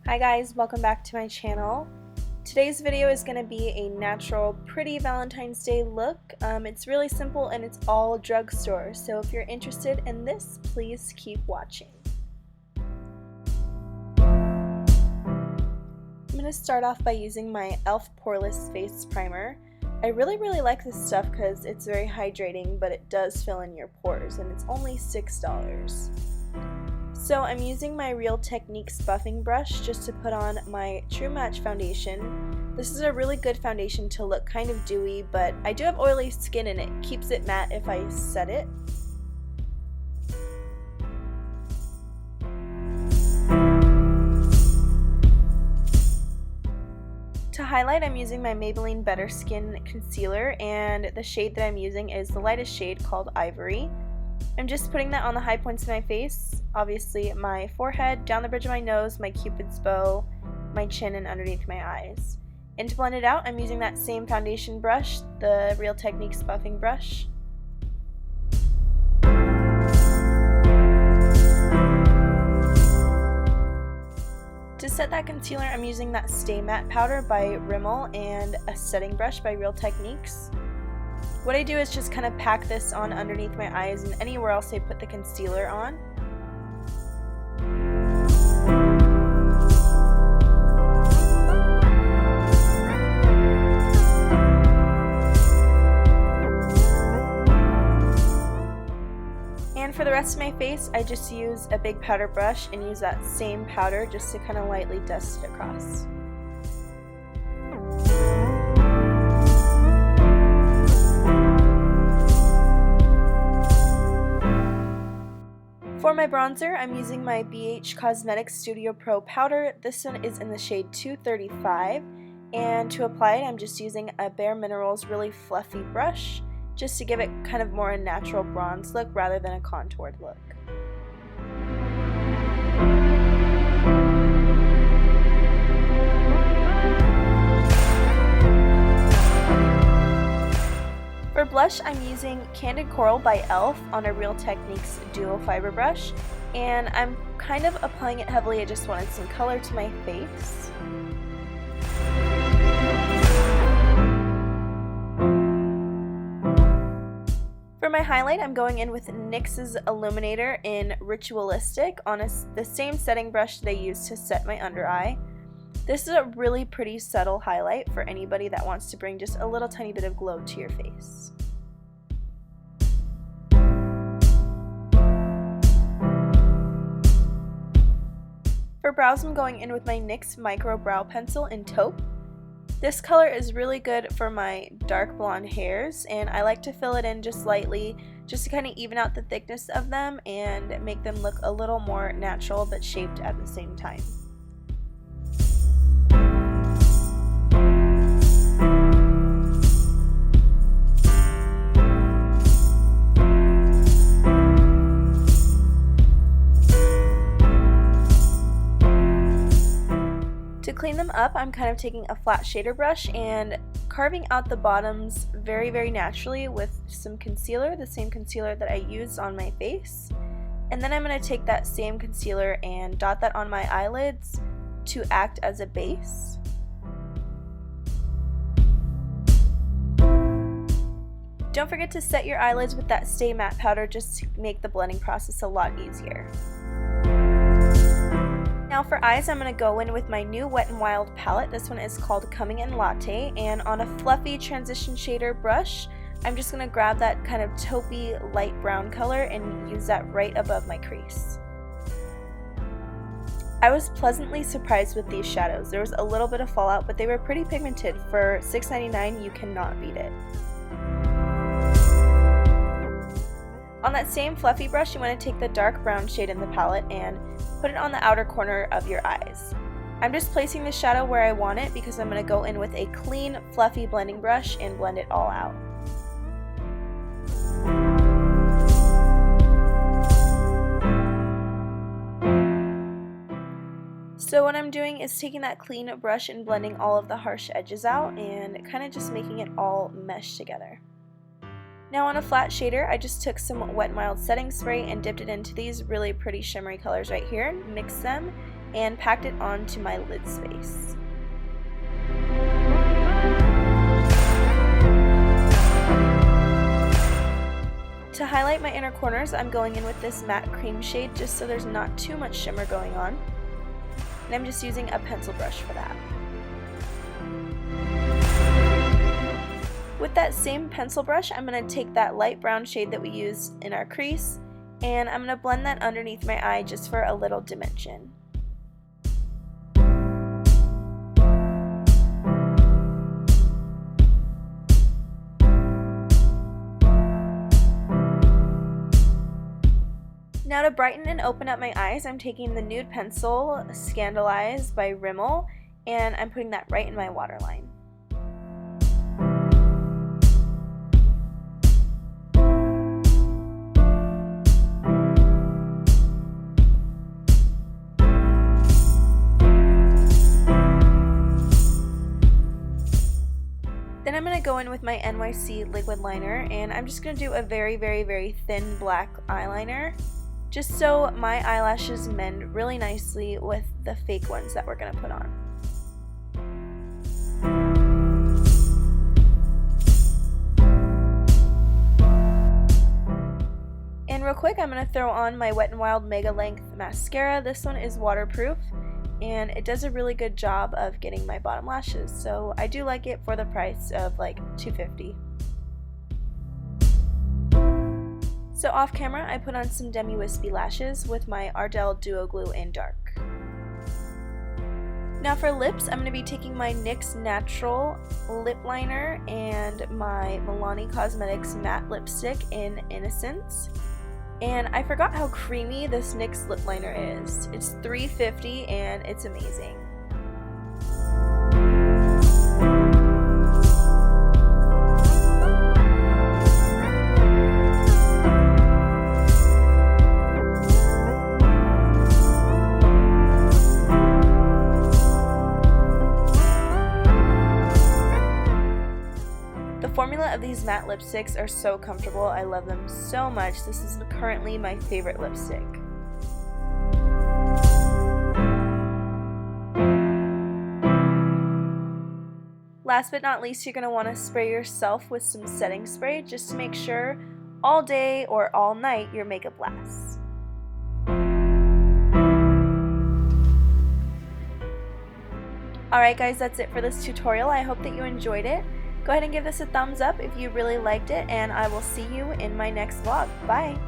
Hi guys, welcome back to my channel. Today's video is going to be a natural, pretty Valentine's Day look. It's really simple and it's all drugstore, so if you're interested in this, please keep watching. I'm going to start off by using my e.l.f. Poreless Face Primer. I really like this stuff because it's very hydrating, but it does fill in your pores, and it's only $6. So I'm using my Real Techniques buffing brush just to put on my True Match foundation. This is a really good foundation to look kind of dewy, but I do have oily skin and it keeps it matte if I set it. To highlight, I'm using my Maybelline Better Skin Concealer, and the shade that I'm using is the lightest shade called Ivory. I'm just putting that on the high points of my face, obviously my forehead, down the bridge of my nose, my cupid's bow, my chin, and underneath my eyes. And to blend it out, I'm using that same foundation brush, the Real Techniques buffing brush. To set that concealer, I'm using that Stay Matte powder by Rimmel and a setting brush by Real Techniques. What I do is just kind of pack this on underneath my eyes and anywhere else I put the concealer on. And for the rest of my face, I just use a big powder brush and use that same powder just to kind of lightly dust it across. For my bronzer, I'm using my BH Cosmetics Studio Pro powder. This one is in the shade 235, and to apply it, I'm just using a Bare Minerals really fluffy brush just to give it kind of more a natural bronze look rather than a contoured look. For blush, I'm using Candid Coral by e.l.f. on a Real Techniques Duo Fiber brush, and I'm kind of applying it heavily. I just wanted some color to my face. For my highlight, I'm going in with NYX's Illuminator in Ritualistic on the same setting brush that I used to set my under eye. This is a really pretty subtle highlight for anybody that wants to bring just a little tiny bit of glow to your face. For brows, I'm going in with my NYX Micro Brow Pencil in Taupe. This color is really good for my dark blonde hairs, and I like to fill it in just lightly just to kind of even out the thickness of them and make them look a little more natural but shaped at the same time. To clean them up, I'm kind of taking a flat shader brush and carving out the bottoms very naturally with some concealer, the same concealer that I used on my face. And then I'm going to take that same concealer and dot that on my eyelids to act as a base. Don't forget to set your eyelids with that Stay Matte powder just to make the blending process a lot easier. Now for eyes, I'm going to go in with my new Wet n Wild palette. This one is called Coming in Latte, and on a fluffy transition shader brush, I'm just going to grab that kind of taupey light brown color and use that right above my crease. I was pleasantly surprised with these shadows. There was a little bit of fallout, but they were pretty pigmented. For $6.99, you cannot beat it. On that same fluffy brush, you want to take the dark brown shade in the palette and put it on the outer corner of your eyes. I'm just placing the shadow where I want it because I'm going to go in with a clean, fluffy blending brush and blend it all out. So what I'm doing is taking that clean brush and blending all of the harsh edges out and kind of just making it all mesh together. Now on a flat shader, I just took some Wet n Wild setting spray and dipped it into these really pretty shimmery colors right here, mixed them, and packed it onto my lid space. To highlight my inner corners, I'm going in with this matte cream shade just so there's not too much shimmer going on. And I'm just using a pencil brush for that. With that same pencil brush, I'm going to take that light brown shade that we used in our crease, and I'm going to blend that underneath my eye just for a little dimension. Now to brighten and open up my eyes, I'm taking the nude pencil Scandalize by Rimmel, and I'm putting that right in my waterline. Then I'm going to go in with my NYC Liquid Liner, and I'm just going to do a very thin black eyeliner, just so my eyelashes mend really nicely with the fake ones that we're going to put on. And real quick, I'm going to throw on my Wet n Wild Mega Length Mascara. This one is waterproof, and it does a really good job of getting my bottom lashes, so I do like it for the price of like $2.50. So off camera, I put on some Demi Wispy lashes with my Ardell Duo Glue in dark. Now for lips, I'm going to be taking my NYX Natural Lip Liner and my Milani Cosmetics Matte Lipstick in Innocence. And I forgot how creamy this NYX lip liner is. It's $3.50 and it's amazing. The formula of these matte lipsticks are so comfortable. I love them so much. This is currently my favorite lipstick. Last but not least, you're going to want to spray yourself with some setting spray just to make sure all day or all night your makeup lasts. Alright guys, that's it for this tutorial. I hope that you enjoyed it. Go ahead and give this a thumbs up if you really liked it, and I will see you in my next vlog. Bye!